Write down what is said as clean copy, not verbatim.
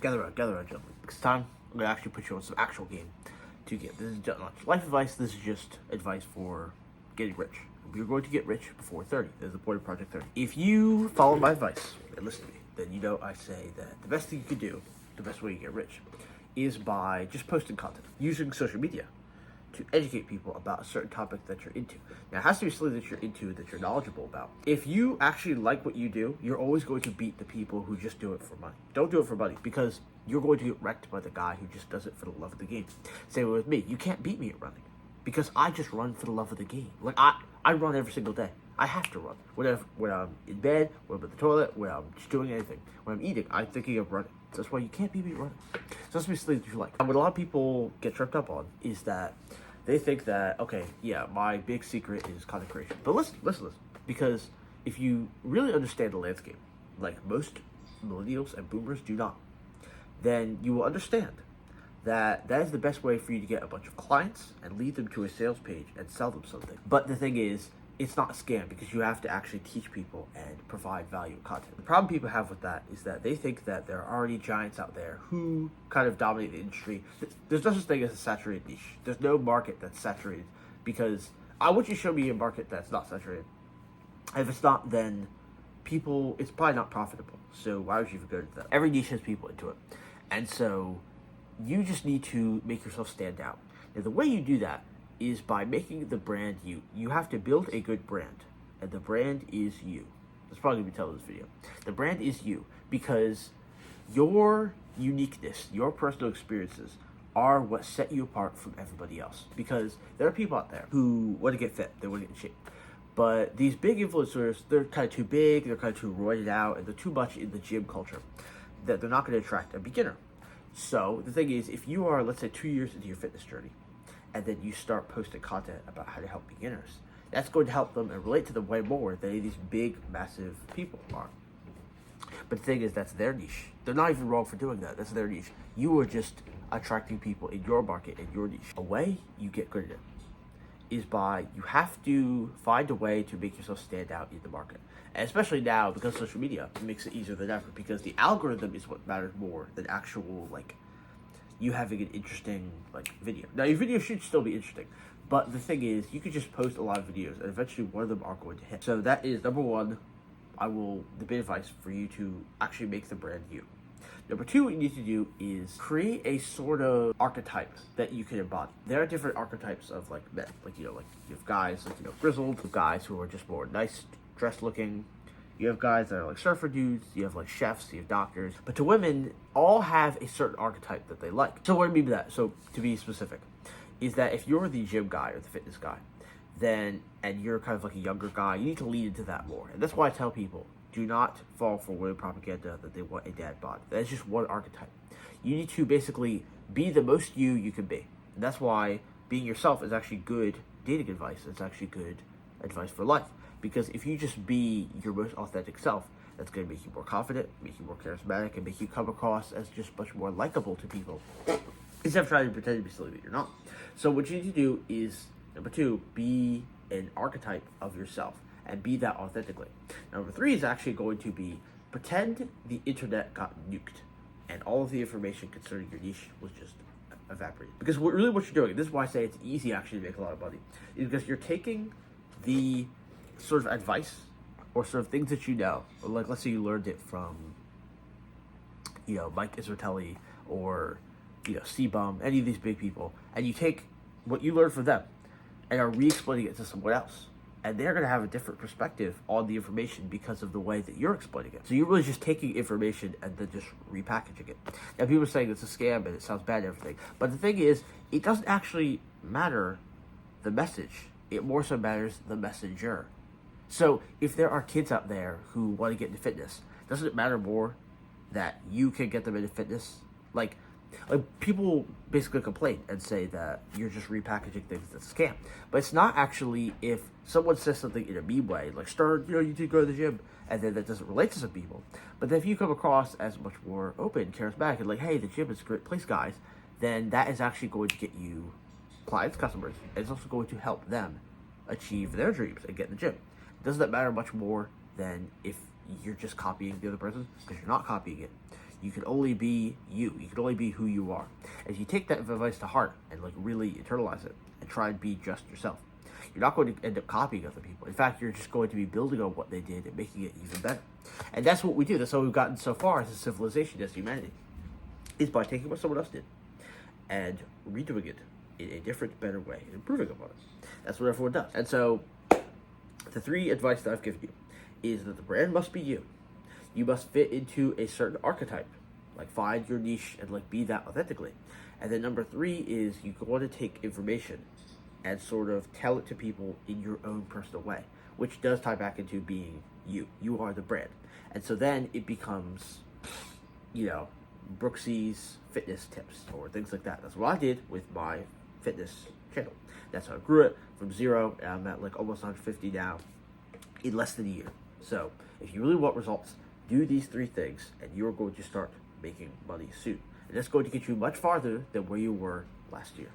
gather around, gentlemen. It's time. I'm gonna actually put you on some actual game to get. This is not life advice. This is just advice for getting rich. You're going to get rich before 30. There's the point of Project 30. If you follow my advice and listen to me, then you know I say that the best thing you can do, the best way you get rich, is by just posting content, using social media to educate people about a certain topic that you're into. Now, it has to be something that you're into, that you're knowledgeable about. If you actually like what you do, you're always going to beat the people who just do it for money. Don't do it for money, because you're going to get wrecked by the guy who just does it for the love of the game. Same with me. You can't beat me at running, because I just run for the love of the game. Like, I run every single day. I have to run. When I'm in bed, when I'm at the toilet, when I'm just doing anything. When I'm eating, I'm thinking of running. So that's why you can't beat me running. So that's something that you like. And what a lot of people get tripped up on is that they think that, okay, yeah, my big secret is content creation. But listen. Because if you really understand the landscape, like most millennials and boomers do not, then you will understand that is the best way for you to get a bunch of clients and lead them to a sales page and sell them something. But the thing is, it's not a scam, because you have to actually teach people and provide value content. The problem people have with that is that they think that there are already giants out there who kind of dominate the industry. There's no such thing as a saturated niche. There's no market that's saturated, because I want you to show me a market that's not saturated. If it's not, then it's probably not profitable. So why would you even go to that? Every niche has people into it. And so you just need to make yourself stand out. Now, the way you do that is by making the brand you. You have to build a good brand, and the brand is you. That's probably going to be the title of this video. The brand is you, because your uniqueness, your personal experiences are what set you apart from everybody else. Because there are people out there who want to get fit, they want to get in shape. But these big influencers, they're kind of too big, they're kind of too roided out, and they're too much in the gym culture that they're not going to attract a beginner. So the thing is, if you are, let's say, 2 years into your fitness journey, and then you start posting content about how to help beginners, that's going to help them and relate to them way more than any of these big, massive people are. But the thing is, that's their niche. They're not even wrong for doing that. That's their niche. You are just attracting people in your market, in your niche. A way you get good at it is by, you have to find a way to make yourself stand out in the market. And especially now, because social media makes it easier than ever, because the algorithm is what matters more than actual, like, you having an interesting, like, video. Now, your video should still be interesting, but the thing is, you could just post a lot of videos, and eventually one of them are going to hit. So that is, number one, the big advice for you to actually make the brand you. Number two, what you need to do is create a sort of archetype that you can embody. There are different archetypes of, like, men. Like, you have guys, like, grizzled, guys who are just more nice, dressed looking. You have guys that are like surfer dudes, you have like chefs, you have doctors. But to women, all have a certain archetype that they like. So what do I mean by that? So to be specific, is that if you're the gym guy or the fitness guy, and you're kind of like a younger guy, you need to lean into that more. And that's why I tell people, do not fall for women propaganda that they want a dad bod. That's just one archetype. You need to basically be the most you can be. And that's why being yourself is actually good dating advice. It's actually good advice for life. Because if you just be your most authentic self, that's going to make you more confident, make you more charismatic, and make you come across as just much more likable to people, instead of trying to pretend to be something that you're not. So what you need to do is, number two, be an archetype of yourself, and be that authentically. Number three is actually going to be, pretend the internet got nuked, and all of the information concerning your niche was just evaporated. Because what you're doing, this is why I say it's easy actually to make a lot of money, is because you're taking the sort of advice or sort of things that you know, or like, let's say you learned it from, Mike Isratelli or, C-Bum, any of these big people, and you take what you learned from them and are re-explaining it to someone else. And they're going to have a different perspective on the information because of the way that you're explaining it. So you're really just taking information and then just repackaging it. Now, people are saying it's a scam and it sounds bad and everything. But the thing is, it doesn't actually matter the message. It more so matters the messenger. So if there are kids out there who want to get into fitness, doesn't it matter more that you can get them into fitness? Like people basically complain and say that you're just repackaging things that's a scam. But it's not actually if someone says something in a meme way, like, start, you need to go to the gym, and then that doesn't relate to some people. But then if you come across as much more open, charismatic, and like, hey, the gym is a great place, guys, then that is actually going to get you clients, customers, and it's also going to help them achieve their dreams and get in the gym. Doesn't that matter much more than if you're just copying the other person? Because you're not copying it. You can only be you. You can only be who you are. If you take that advice to heart and like really internalize it and try and be just yourself, you're not going to end up copying other people. In fact, you're just going to be building on what they did and making it even better. And that's what we do. That's how we've gotten so far as a civilization, as humanity, is by taking what someone else did and redoing it in a different, better way and improving upon it. That's what everyone does. And so the 3 advice that I've given you is that the brand must be you. You must fit into a certain archetype. Like, find your niche and like be that authentically. And then number 3 is you want to take information and sort of tell it to people in your own personal way, which does tie back into being you. You are the brand. And so then it becomes, Brooksy's fitness tips or things like that. That's what I did with my fitness channel. That's how I grew it from 0. And I'm at like almost 150 now in less than a year. So if you really want results, do these 3 things and you're going to start making money soon. And that's going to get you much farther than where you were last year.